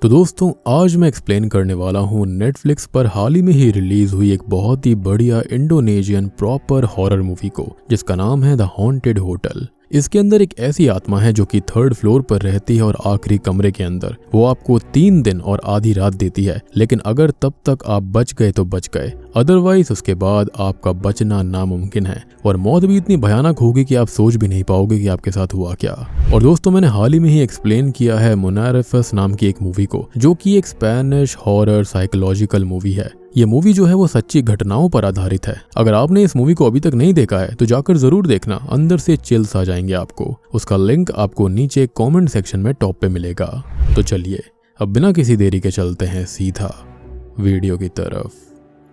तो दोस्तों आज मैं एक्सप्लेन करने वाला हूँ नेटफ्लिक्स पर हाल ही में ही रिलीज हुई एक बहुत ही बढ़िया इंडोनेशियन प्रॉपर हॉरर मूवी को, जिसका नाम है द हॉन्टेड होटल। इसके अंदर एक ऐसी आत्मा है जो कि 3rd फ्लोर पर रहती है और आखिरी कमरे के अंदर वो आपको 3 दिन और आधी रात देती है। लेकिन अगर तब तक आप बच गए तो बच गए, अदरवाइज उसके बाद आपका बचना नामुमकिन है और मौत भी इतनी भयानक होगी कि आप सोच भी नहीं पाओगे कि आपके साथ हुआ क्या। और दोस्तों मैंने हाल ही में ही एक्सप्लेन किया है मुनारफस नाम की एक मूवी को, जो कि एक स्पेनिश हॉरर साइकोलॉजिकल मूवी है। ये मूवी जो है वो सच्ची घटनाओं पर आधारित है। अगर आपने इस मूवी को अभी तक नहीं देखा है तो जाकर जरूर देखना, अंदर से चिल्स आ जाएंगे आपको। उसका लिंक आपको नीचे कमेंट सेक्शन में टॉप पे मिलेगा। तो चलिए अब बिना किसी देरी के चलते हैं सीधा वीडियो की तरफ।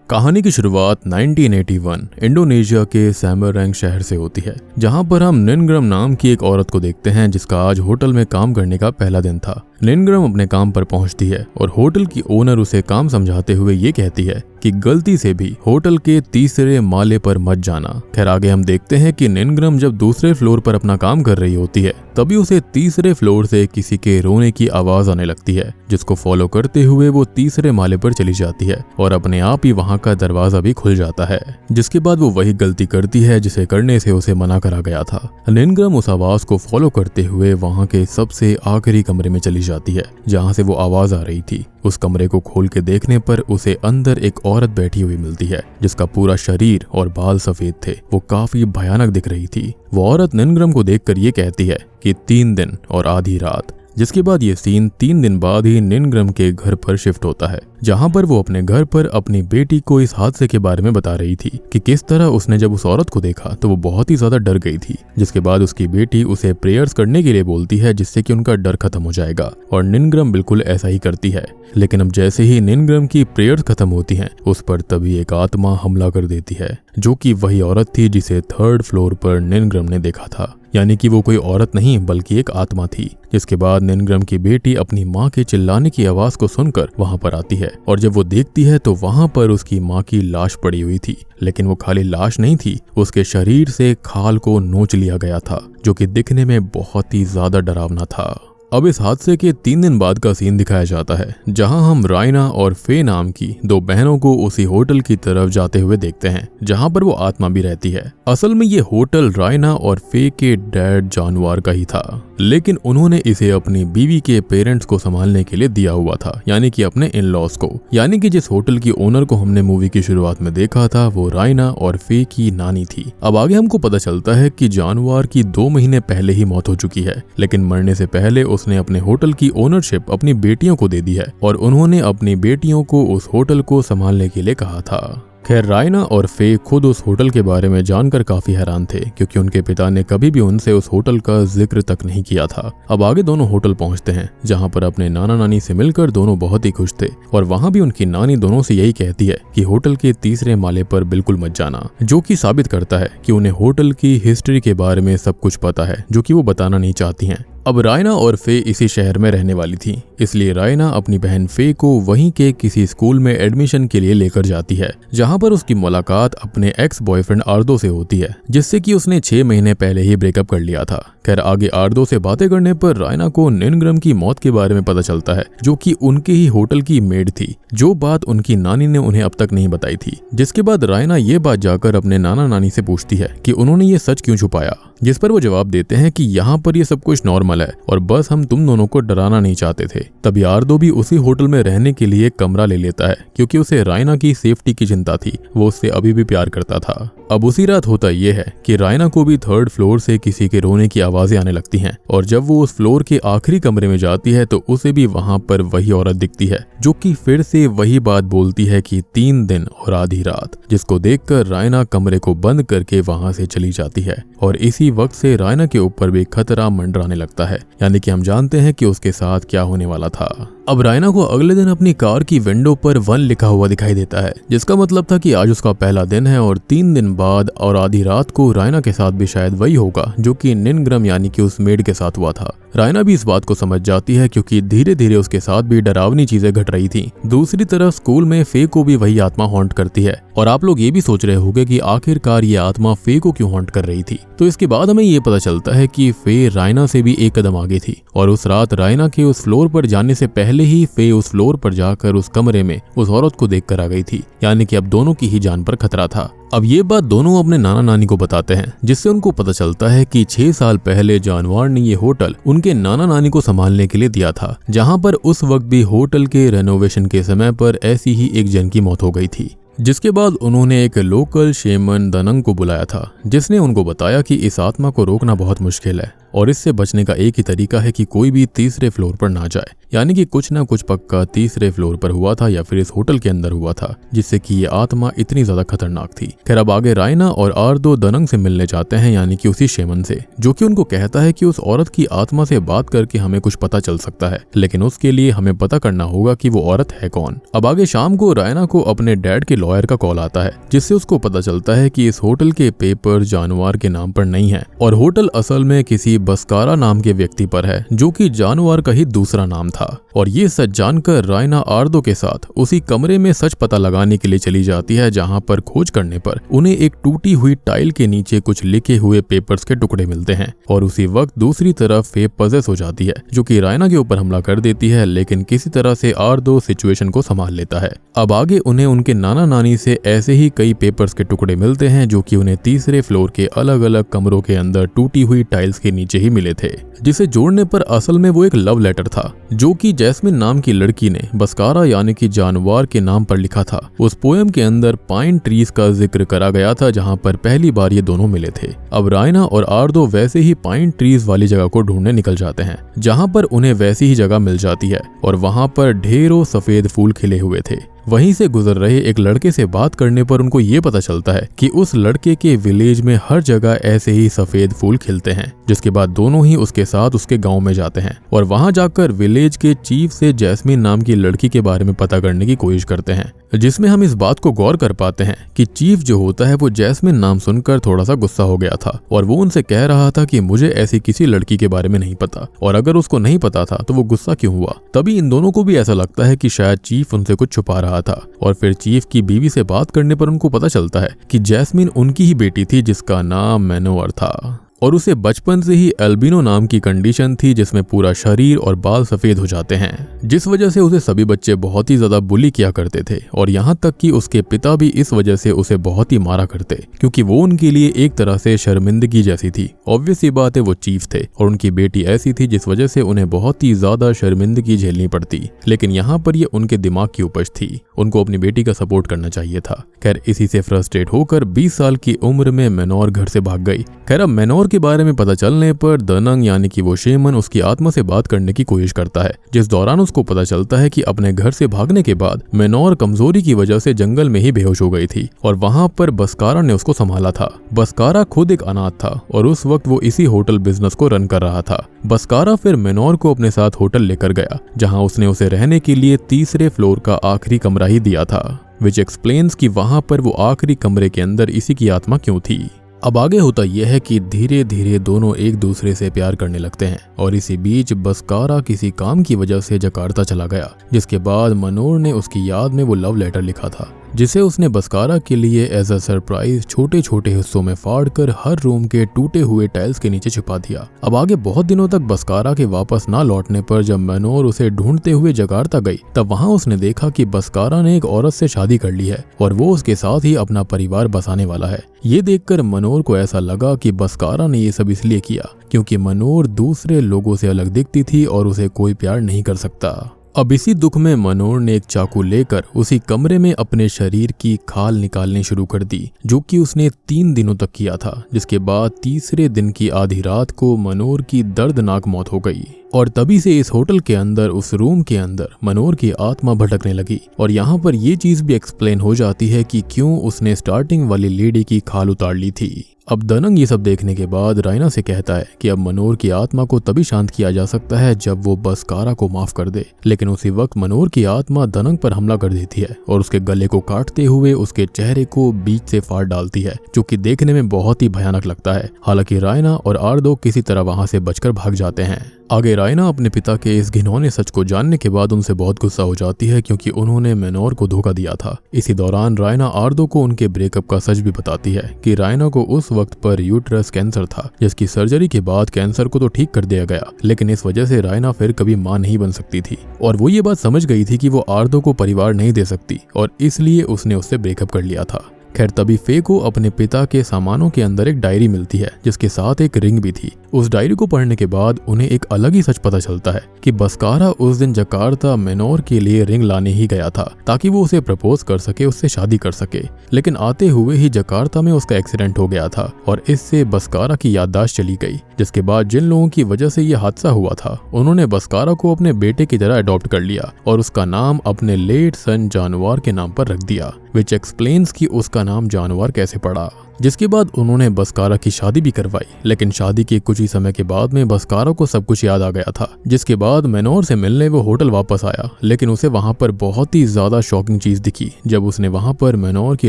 कहानी की शुरुआत 1981 इंडोनेशिया के सैमरैंग शहर से होती है, जहां पर हम निनग्रम नाम की एक औरत को देखते हैं जिसका आज होटल में काम करने का पहला दिन था। निनग्रम अपने काम पर पहुंचती है और होटल की ओनर उसे काम समझाते हुए ये कहती है कि गलती से भी होटल के 3रे माले पर मत जाना। खैर आगे हम देखते हैं कि निनग्रम जब 2रे फ्लोर पर अपना काम कर रही होती है तभी उसे 3रे फ्लोर से किसी के रोने की आवाज आने लगती है, जिसको फॉलो करते हुए वो 3रे माले पर चली जाती है और अपने आप ही वहां का दरवाजा भी खुल जाता है। जिसके बाद वो वही गलती करती है जिसे करने से उसे मना करा गया था। निनग्रम उस आवाज को फॉलो करते हुए वहां के सबसे आखिरी कमरे में चली जाती है जहां से वो आवाज आ रही थी। उस कमरे को खोल के देखने पर उसे अंदर एक औरत बैठी हुई मिलती है जिसका पूरा शरीर और बाल सफेद थे। वो काफी भयानक दिख रही थी। वो औरत निनग्रम को देखकर ये कहती है कि 3 दिन और आधी रात। जिसके बाद ये सीन 3 दिन बाद ही निनग्रम के घर पर शिफ्ट होता है, जहां पर वो अपने घर पर अपनी बेटी को इस हादसे के बारे में बता रही थी कि किस तरह उसने जब उस औरत को देखा तो वो बहुत ही ज्यादा डर गई थी। जिसके बाद उसकी बेटी उसे प्रेयर्स करने के लिए बोलती है जिससे कि उनका डर खत्म हो जाएगा और निनग्रम बिल्कुल ऐसा ही करती है। लेकिन अब जैसे ही निनग्रम की प्रेयर्स खत्म होती हैं उस पर तभी एक आत्मा हमला कर देती है, जो कि वही औरत थी जिसे 3rd फ्लोर पर निनग्रम ने देखा था। यानी कि वो कोई औरत नहीं बल्कि एक आत्मा थी। जिसके बाद निनग्रम की बेटी अपनी माँ के चिल्लाने की आवाज को सुनकर वहां पर आती है और जब वो देखती है तो वहां पर उसकी माँ की लाश पड़ी हुई थी। लेकिन वो खाली लाश नहीं थी, उसके शरीर से खाल को नोच लिया गया था, जो कि दिखने में बहुत ही ज्यादा डरावना था। अब इस हादसे के 3 दिन बाद का सीन दिखाया जाता है, जहां हम रायना और फे नाम की 2 बहनों को उसी होटल की तरफ जाते हुए देखते हैं जहां पर वो आत्मा भी रहती है। असल में ये होटल रायना और फे के डैड जानवर का ही था, लेकिन उन्होंने इसे अपनी बीवी के पेरेंट्स को संभालने के लिए दिया हुआ था, यानी कि अपने इन लॉज को। यानी कि जिस होटल की ओनर को हमने मूवी की शुरुआत में देखा था वो रायना और फे की नानी थी। अब आगे हमको पता चलता है कि जानवर की 2 महीने पहले ही मौत हो चुकी है, लेकिन मरने से पहले उसने अपने होटल की ओनरशिप अपनी बेटियों को दे दी है और उन्होंने अपनी बेटियों को उस होटल को संभालने के लिए कहा था। खैर रायना और फे खुद उस होटल के बारे में जानकर काफी हैरान थे, क्योंकि उनके पिता ने कभी भी उनसे उस होटल का जिक्र तक नहीं किया था। अब आगे दोनों होटल पहुंचते हैं, जहां पर अपने नाना नानी से मिलकर दोनों बहुत ही खुश थे और वहां भी उनकी नानी दोनों से यही कहती है कि होटल के 3रे माले पर बिल्कुल मत जाना, जो कि साबित करता है कि उन्हें होटल की हिस्ट्री के बारे में सब कुछ पता है, जो कि वो बताना नहीं चाहती हैं। अब रायना और फे इसी शहर में रहने वाली थी, इसलिए रायना अपनी बहन फे को वहीं के किसी स्कूल में एडमिशन के लिए लेकर जाती है, जहां पर उसकी मुलाकात अपने एक्स बॉयफ्रेंड आर्दो से होती है, जिससे कि उसने 6 महीने पहले ही ब्रेकअप कर लिया था। खैर आगे आर्दो से बातें करने पर रायना को निनग्रम की मौत के बारे में पता चलता है, जो कि उनके ही होटल की मेड थी, जो बात उनकी नानी ने उन्हें अब तक नहीं बताई थी। जिसके बाद रायना ये बात जाकर अपने नाना नानी से पूछती है कि उन्होंने ये सच क्यों छुपाया, जिस पर वो जवाब देते हैं कि यहाँ पर ये सब कुछ नॉर्मल है और बस हम तुम दोनों को डराना नहीं चाहते थे। तभी आर्दो भी उसी होटल में रहने के लिए कमरा ले लेता है, क्योंकि उसे रायना की सेफ्टी की चिंता थी, वो उससे अभी भी प्यार करता था। अब उसी रात होता यह है कि रायना को भी 3rd फ्लोर से किसी के रोने की आवाजें आने लगती हैं और जब वो उस फ्लोर के आखिरी कमरे में जाती है तो उसे भी वहां पर वही औरत दिखती है, जो कि फिर से वही बात बोलती है कि 3 दिन और आधी रात, जिसको देखकर रायना कमरे को बंद करके वहां से चली जाती है। और इसी वक्त से रायना के ऊपर भी खतरा मंडराने लगता है, यानी कि हम जानते हैं कि उसके साथ क्या होने वाला था। अब रायना को अगले दिन अपनी कार की विंडो पर 1 लिखा हुआ दिखाई देता है, जिसका मतलब था कि आज उसका पहला दिन है और 3 दिन बाद और आधी रात को रायना के साथ भी शायद वही होगा जो कि निनग्रम यानी कि उस मेड के साथ हुआ था। रायना भी इस बात को समझ जाती है, क्योंकि धीरे धीरे उसके साथ भी डरावनी चीजें घट रही थी। दूसरी तरफ स्कूल में फे को भी वही आत्मा हॉन्ट करती है और आप लोग ये भी सोच रहे होंगे कि आखिरकार ये आत्मा फे को क्यों हॉन्ट कर रही थी। तो इसके बाद हमें ये पता चलता है कि फे रायना से भी एक कदम आगे थी और उस रात रायना के उस फ्लोर पर जाने से पहले पहले ही फे उस फ्लोर पर जाकर उस कमरे में उस औरत को देख कर आ गई थी, यानी कि अब दोनों की ही जान पर खतरा था। अब ये बात दोनों अपने नाना नानी को बताते हैं, जिससे उनको पता चलता है कि 6 साल पहले जानवर ने ये होटल उनके नाना नानी को संभालने के लिए दिया था, जहां पर उस वक्त भी होटल के रेनोवेशन के समय पर ऐसी ही एक जन की मौत हो गई थी। जिसके बाद उन्होंने एक लोकल शेमन दनंग को बुलाया था, जिसने उनको बताया कि इस आत्मा को रोकना बहुत मुश्किल है और इससे बचने का एक ही तरीका है कि कोई भी तीसरे फ्लोर पर ना जाए, यानी कि कुछ ना कुछ पक्का तीसरे फ्लोर पर हुआ था या फिर इस होटल के अंदर हुआ था, जिससे कि ये आत्मा इतनी ज्यादा खतरनाक थी। खैर अब आगे रायना और आर्दो दनंग से मिलने जाते हैं, यानी कि उसी शेमन से, जो कि उनको कहता है कि उस औरत की आत्मा से बात करके हमें कुछ पता चल सकता है, लेकिन उसके लिए हमें पता करना होगा कि वो औरत है कौन। अब आगे शाम को रायना को अपने डैड के लॉयर का कॉल आता है, जिससे उसको पता चलता है कि इस होटल के पेपर जानवर के नाम पर नहीं है और होटल असल में किसी बस्कारा नाम के व्यक्ति पर है, जो कि जानवर का ही दूसरा नाम था। और ये सच जानकर रायना आर्दो के साथ उसी कमरे में सच पता लगाने के लिए चली जाती है, जहां पर खोज करने पर उन्हें एक टूटी हुई टाइल के नीचे कुछ लिखे हुए पेपर्स के टुकड़े मिलते हैं। और उसी वक्त दूसरी तरफ फे पजेस हो जाती है, जो कि रायना के ऊपर हमला कर देती है, लेकिन किसी तरह से आर्दो सिचुएशन को संभाल लेता है। अब आगे उन्हें उनके नाना नानी से ऐसे ही कई पेपर्स के टुकड़े मिलते हैं, जो कि उन्हें तीसरे फ्लोर के अलग अलग कमरों के अंदर टूटी हुई टाइल्स के नीचे ही मिले थे, जिसे जोड़ने पर असल में वो एक लव लेटर था, जो कि जैस्मिन नाम की लड़की ने बस्कारा यानी कि जानवर के नाम पर लिखा था। उस पोएम के अंदर पाइन ट्रीज का जिक्र करा गया था, जहां पर पहली बार ये दोनों मिले थे। अब रायना और आर्दो वैसे ही पाइन ट्रीज वाली जगह को ढूंढने निकल जाते हैं, जहां पर उन्हें वैसी ही जगह मिल जाती है और वहां पर ढेरों सफेद फूल खिले हुए थे। वहीं से गुजर रहे एक लड़के से बात करने पर उनको ये पता चलता है कि उस लड़के के विलेज में हर जगह ऐसे ही सफेद फूल खिलते हैं। जिसके बाद दोनों ही उसके साथ उसके गांव में जाते हैं और वहां जाकर विलेज के चीफ से जैस्मिन नाम की लड़की के बारे में पता करने की कोशिश करते हैं, जिसमें हम इस बात को गौर कर पाते हैं कि चीफ जो होता है वो जैस्मिन नाम सुनकर थोड़ा सा गुस्सा हो गया था और वो उनसे कह रहा था कि मुझे ऐसी किसी लड़की के बारे में नहीं पता, और अगर उसको नहीं पता था तो वो गुस्सा क्यों हुआ। तभी इन दोनों को भी ऐसा लगता है कि शायद चीफ उनसे कुछ छुपा रहा था और फिर चीफ की बीवी से बात करने पर उनको पता चलता है कि जैस्मिन उनकी ही बेटी थी, जिसका नाम मैनोवर था और उसे बचपन से ही एल्बिनो नाम की कंडीशन थी, जिसमें पूरा शरीर और बाल सफेद हो जाते हैं, जिस वजह से उसे सभी बच्चे बहुत ही ज्यादा बुली किया करते थे और यहाँ तक कि उसके पिता भी इस वजह से उसे बहुत ही मारा करते, क्योंकि वो उनके लिए एक तरह से शर्मिंदगी जैसी थी। ऑब्वियस सी बात है वो चीफ थे और उनकी बेटी ऐसी थी जिस वजह से उन्हें बहुत ही ज्यादा शर्मिंदगी झेलनी पड़ती, लेकिन यहाँ पर ये उनके दिमाग की उपज थी, उनको अपनी बेटी का सपोर्ट करना चाहिए था। खैर इसी से फ्रस्ट्रेट होकर 20 साल की उम्र में मैनोर घर से भाग गई। खैर अब मैनोर के बारे में पता चलने पर दनंग यानी कि वो शेमन उसकी आत्मा से बात करने की कोशिश करता है, जिस दौरान उसको पता चलता है कि अपने घर से भागने के बाद मैनोर कमजोरी की वजह से जंगल में ही बेहोश हो गई थी और वहां पर बस्कारा ने उसको संभाला था। बस्कारा खुद एक अनाथ था और उस वक्त वो इसी होटल बिजनेस को रन कर रहा था। बस्कारा फिर मैनोर को अपने साथ होटल लेकर गया, जहाँ उसने उसे रहने के लिए तीसरे फ्लोर का आखिरी कमरा ही दिया था, विच एक्सप्लेन्स कि वहां पर वो आखिरी कमरे के अंदर इसी की आत्मा क्यों थी। अब आगे होता यह है कि धीरे धीरे दोनों एक दूसरे से प्यार करने लगते हैं और इसी बीच बस्कारा किसी काम की वजह से जकार्ता चला गया, जिसके बाद मनोर ने उसकी याद में वो लव लेटर लिखा था, जिसे उसने बस्कारा के लिए एज अ सरप्राइज छोटे छोटे हिस्सों में फाड़कर हर रूम के टूटे हुए टाइल्स के नीचे छुपा दिया। अब आगे बहुत दिनों तक बस्कारा के वापस ना लौटने पर जब मनोर उसे ढूंढते हुए जकार्ता गई, तब वहां उसने देखा कि बस्कारा ने एक औरत से शादी कर ली है और वो उसके साथ ही अपना परिवार बसाने वाला है। ये देखकर मनोर को ऐसा लगा कि बस्कारा ने ये सब इसलिए किया क्योंकि मनोर दूसरे लोगों से अलग दिखती थी और उसे कोई प्यार नहीं कर सकता। अब इसी दुख में मनोर ने एक चाकू लेकर उसी कमरे में अपने शरीर की खाल निकालनी शुरू कर दी, जो कि उसने 3 दिनों तक किया था, जिसके बाद तीसरे दिन की आधी रात को मनोर की दर्दनाक मौत हो गई। और तभी से इस होटल के अंदर उस रूम के अंदर मनोर की आत्मा भटकने लगी और यहाँ पर ये चीज भी एक्सप्लेन हो जाती है कि क्यों उसने स्टार्टिंग वाली लेडी की खाल उतार ली थी। अब दनंग ये सब देखने के बाद रायना से कहता है कि अब मनोर की आत्मा को तभी शांत किया जा सकता है जब वो बस्कारा को माफ कर दे, लेकिन उसी वक्त मनोर की आत्मा दनंग पर हमला कर देती है और उसके गले को काटते हुए उसके चेहरे को बीच से फाड़ डालती है, जो कि देखने में बहुत ही भयानक लगता है। हालांकि रायना और आर्दो किसी तरह वहां से बचकर भाग जाते हैं। आगे रायना अपने पिता के इस घिनौने सच को जानने के बाद उनसे बहुत गुस्सा हो जाती है क्योंकि उन्होंने मैनोर को धोखा दिया था। इसी दौरान रायना आर्दो को उनके ब्रेकअप का सच भी बताती है कि रायना को उस वक्त पर यूट्रस कैंसर था, जिसकी सर्जरी के बाद कैंसर को तो ठीक कर दिया गया, लेकिन इस वजह से रायना फिर कभी मां नहीं बन सकती थी और वो ये बात समझ गई थी कि वो आर्दो को परिवार नहीं दे सकती और इसलिए उसने उससे ब्रेकअप कर लिया था। खैर तभी फे को अपने पिता के सामानों के अंदर एक डायरी मिलती है जिसके साथ एक रिंग भी थी। उस डायरी को पढ़ने के बाद उन्हें एक अलग ही सच पता चलता है कि बस्कारा उस दिन जकार्ता मैनोर के लिए रिंग लाने ही गया था ताकि वो उसे प्रपोज कर सके, उससे शादी कर सके, लेकिन आते हुए ही जकार्ता में उसका एक्सीडेंट हो गया था और इससे बस्कारा की याददाश्त चली गई। जिसके बाद जिन लोगों की वजह से ये हादसा हुआ था उन्होंने बस्कारा को अपने बेटे की तरह अडॉप्ट कर लिया और उसका नाम अपने लेट सन जानवर के नाम पर रख दिया, विच एक्सप्लेन्स कि उसका नाम जानवर कैसे पड़ा। जिसके बाद उन्होंने बस्कारा की शादी भी करवाई, लेकिन शादी के कुछ ही समय के बाद में बस्कारा को सब कुछ याद आ गया था। जिसके बाद मैनोर से मिलने वो होटल वापस आया, लेकिन उसे वहां पर बहुत ही ज्यादा शॉकिंग चीज दिखी जब उसने वहां पर मैनोर की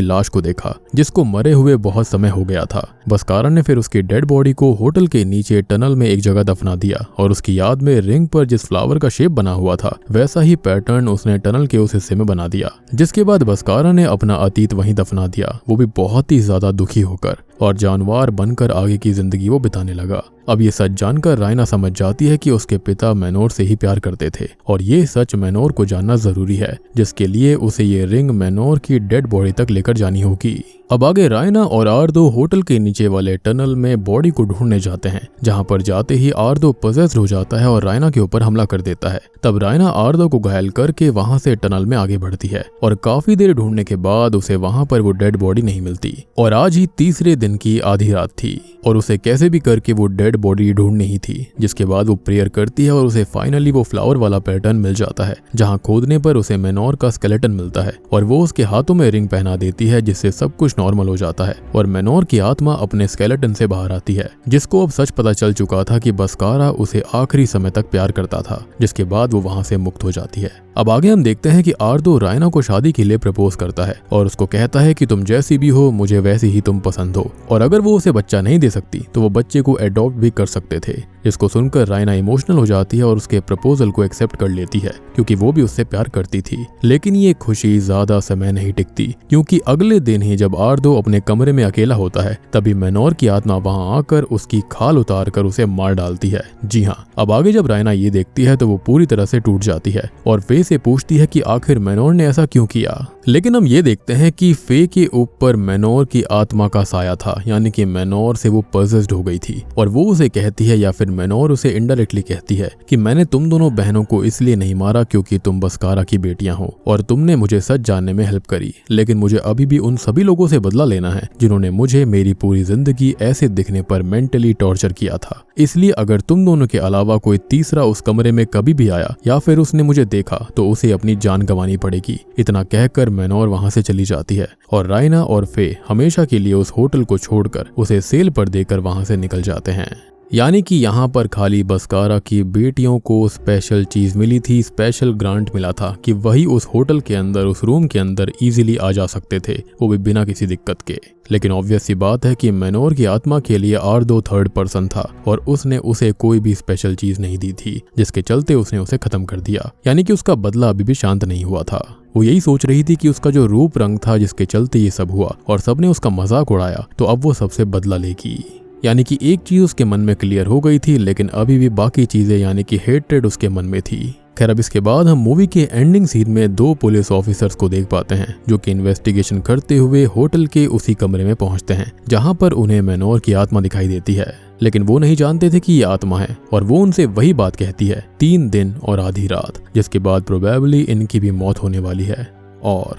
लाश को देखा जिसको मरे हुए बहुत समय हो गया था। बस्कारा ने फिर उसकी डेड बॉडी को होटल के नीचे टनल में एक जगह दफना दिया और उसकी याद में रिंग पर जिस फ्लावर का शेप बना हुआ था वैसा ही पैटर्न उसने टनल के उस हिस्से में बना दिया। जिसके बाद बस्कारा ने अपना अतीत वहीं दफना दिया, वो भी बहुत ही ज्यादा दुखी होकर, और जानवर बनकर आगे की जिंदगी वो बिताने लगा। अब ये सच जानकर रायना समझ जाती है कि उसके पिता मैनोर से ही प्यार करते थे और ये सच मैनोर को जानना जरूरी है, जिसके लिए उसे ये रिंग मैनोर की डेड बॉडी तक लेकर जानी होगी। अब आगे रायना और आर्दो होटल के नीचे वाले टनल में बॉडी को ढूंढने जाते हैं, जहां पर जाते ही आर्दो पजेस्ड हो जाता है और रायना के ऊपर हमला कर देता है। तब रायना आर्दो को घायल करके वहां से टनल में आगे बढ़ती है और काफी देर ढूंढने के बाद उसे वहां पर वो डेड बॉडी नहीं मिलती और आज ही तीसरे दिन की आधी रात थी और उसे कैसे भी करके वो डेड बॉडी ढूंढनी ही थी। जिसके बाद वो प्रेयर करती है और उसे फाइनली वो फ्लावर वाला पैटर्न मिल जाता है, जहां खोदने पर उसे मैनोर का स्केलेटन मिलता है और वो उसके हाथों में रिंग पहना देती है, जिससे सब कुछ नॉर्मल हो जाता है और मैनोर की आत्मा अपने स्केलेटन से बाहर आती है, जिसको अब सच पता चल चुका था कि बस्कारा उसे आखिरी समय तक प्यार करता था। जिसके बाद वो वहां से मुक्त हो जाती है। अब आगे हम देखते हैं कि आर्दो रायना को शादी के लिए प्रपोज करता है और उसको कहता है कि तुम जैसी भी हो मुझे वैसी ही तुम पसंद हो और अगर वो उसे बच्चा नहीं दे सकती तो वो बच्चे को एडॉप्ट भी कर सकते थे। जिसको सुनकर रायना इमोशनल हो जाती है और उसके प्रपोजल को एक्सेप्ट कर लेती है क्योंकि वो भी उससे प्यार करती थी। लेकिन ये खुशी ज्यादा समय नहीं टिकती क्योंकि अगले दिन ही जब आर्दो अपने कमरे में अकेला होता है तभी मैनोर की आत्मा वहां आकर उसकी खाल उतार कर उसे मार डालती है। जी हाँ, अब आगे जब रायना ये देखती है तो वो पूरी तरह से टूट जाती है और फे से पूछती है कि आखिर मैनोर ने ऐसा क्यों किया। लेकिन हम ये देखते हैं कि फे के ऊपर मैनोर की आत्मा का साया था, यानी कि मैनोर से वो पजेस्ड हो गई थी और वो उसे कहती है या फिर मैनोर उसे इनडायरेक्टली कहती है कि मैंने तुम दोनों बहनों को इसलिए नहीं मारा क्योंकि तुम बस्कारा की बेटियां हो और तुमने मुझे सच जानने में हेल्प करी, लेकिन मुझे अभी भी उन सभी लोगों से बदला लेना है जिन्होंने मुझे मेरी पूरी जिंदगी ऐसे दिखने पर मेंटली टॉर्चर किया था। इसलिए अगर तुम दोनों के अलावा कोई तीसरा उस कमरे में कभी भी आया या फिर उसने मुझे देखा तो उसे अपनी जान गंवानी पड़ेगी। इतना कहकर मैनोर वहां से चली जाती है और रायना और फे हमेशा के लिए उस होटल को छोड़कर उसे सेल पर देकर वहां से निकल जाते हैं। यानी कि यहाँ पर खाली बस्कारा की बेटियों को स्पेशल चीज मिली थी, स्पेशल ग्रांट मिला था कि वही उस होटल के अंदर, उस रूम के अंदर इजीली आ जा सकते थे, वो भी बिना किसी दिक्कत के। लेकिन ऑब्वियस सी बात है कि मैनोर की आत्मा के लिए आर्दो थर्ड पर्सन था और उसने उसे कोई भी स्पेशल चीज नहीं दी थी, जिसके चलते उसने उसे खत्म कर दिया। यानी कि उसका बदला अभी भी शांत नहीं हुआ था। वो यही सोच रही थी कि उसका जो रूप रंग था जिसके चलते ये सब हुआ और सबने उसका मजाक उड़ाया, तो अब वो सबसे बदला लेगी। यानी कि एक चीज उसके मन में क्लियर हो गई थी, लेकिन अभी भी बाकी चीजें यानी कि हेट्रेड उसके मन में थी। खैर, अब इसके बाद हम मूवी के एंडिंग सीन में दो पुलिस ऑफिसर्स को देख पाते हैं जो कि इन्वेस्टिगेशन करते हुए होटल के उसी कमरे में पहुंचते हैं जहां पर उन्हें मैनोर की आत्मा दिखाई देती है। लेकिन वो नहीं जानते थे कि ये आत्मा है और वो उनसे वही बात कहती है, 3 दिन और आधी रात, जिसके बाद प्रोबेबली इनकी भी मौत होने वाली है। और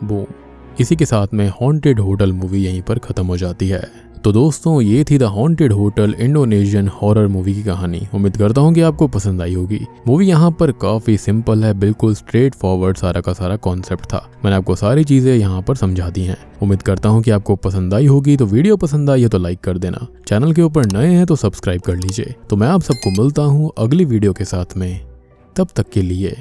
बूम, इसी के साथ में हॉन्टेड होटल मूवी यहीं पर खत्म हो जाती है। तो दोस्तों, ये थी the haunted hotel Indonesian horror movie की कहानी। उम्मीद करता हूँ कि आपको पसंद आई होगी। मूवी यहाँ पर काफी सिंपल है, बिल्कुल स्ट्रेट फॉरवर्ड सारा का सारा कॉन्सेप्ट था। मैंने आपको सारी चीजें यहाँ पर समझा दी हैं। उम्मीद करता हूँ कि आपको पसंद आई होगी। तो वीडियो पसंद आई है तो लाइक कर देना, चैनल के ऊपर नए हैं तो सब्सक्राइब कर लीजिए। तो मैं आप सबको मिलता हूँ अगली वीडियो के साथ में, तब तक के लिए